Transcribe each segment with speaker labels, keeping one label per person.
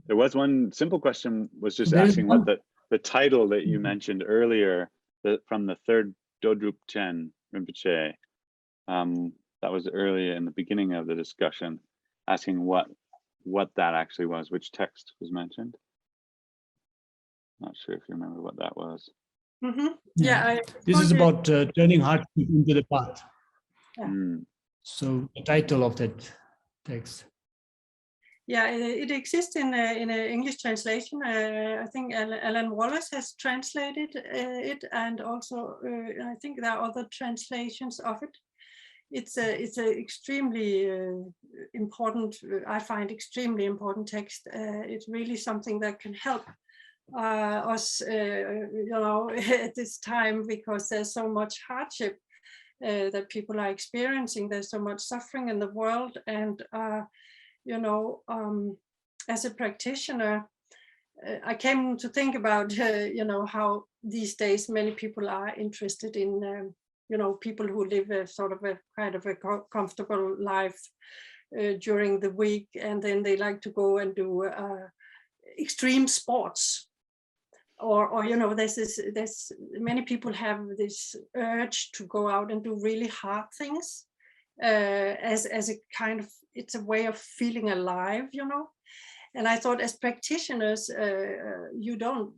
Speaker 1: There was one simple question, was just
Speaker 2: There
Speaker 1: asking what the title that you mentioned earlier, from the third Dodrup Chen Rinpoche, that was earlier in the beginning of the discussion, asking what that actually was, which text was mentioned. Not sure if you remember what that was.
Speaker 3: Mm-hmm.
Speaker 2: Yeah, this is about turning hardship into the path.
Speaker 3: Yeah.
Speaker 2: So the title of that text.
Speaker 3: Yeah, it exists in an English translation. I think Alan Wallace has translated it, and also I think there are other translations of it. It's a extremely important, I find extremely important text. It's really something that can help us, at this time, because there's so much hardship that people are experiencing. There's so much suffering in the world, and as a practitioner, I came to think about, how these days many people are interested in, people who live a sort of a kind of a comfortable life during the week, and then they like to go and do extreme sports. Or there's many people have this urge to go out and do really hard things as a kind of, it's a way of feeling alive, And I thought, as practitioners, we don't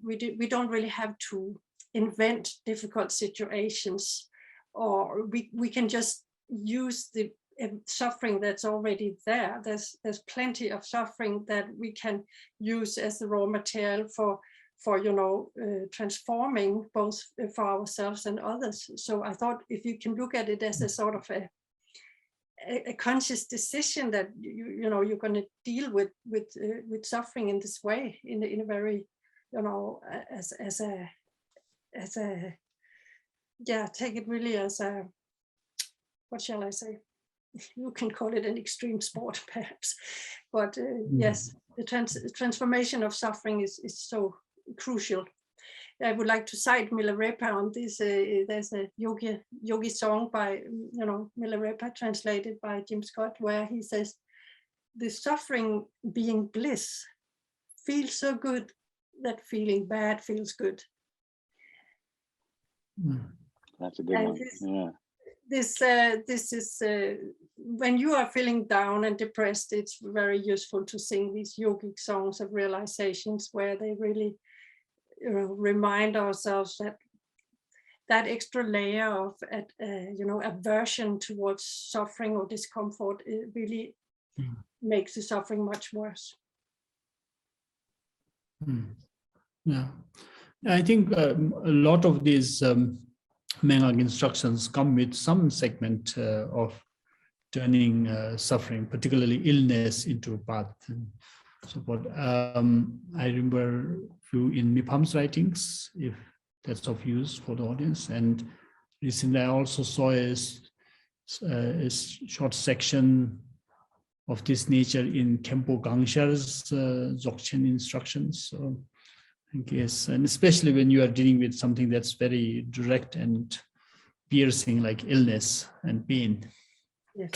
Speaker 3: really have to invent difficult situations, or we can just use the suffering that's already there. There's plenty of suffering that we can use as the raw material for transforming, both for ourselves and others. So I thought, if you can look at it as a sort of a conscious decision that you're going to deal with suffering in this way, in a very, take it really as a, what shall I say? You can call it an extreme sport, perhaps, but yes, the transformation of suffering is so crucial. I would like to cite Milarepa on this. There's a yogi song by Milarepa, translated by Jim Scott, where he says, "The suffering being bliss feels so good that feeling bad feels good."
Speaker 1: That's a good one.
Speaker 3: This is when you are feeling down and depressed, it's very useful to sing these yogic songs of realizations, where they really remind ourselves that extra layer of aversion towards suffering or discomfort, it really makes the suffering much worse.
Speaker 2: Yeah, I think a lot of these Mengang instructions come with some segment of turning suffering, particularly illness, into a path. And so what I remember few in Mipham's writings, if that's of use for the audience. And recently I also saw a short section of this nature in Khenpo Gangshar's Dzogchen instructions. So I guess, and especially when you are dealing with something that's very direct and piercing, like illness and pain.
Speaker 3: Yes.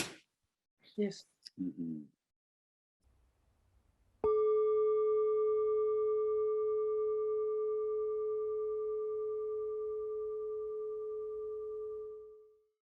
Speaker 3: Yes.
Speaker 1: Mm-hmm.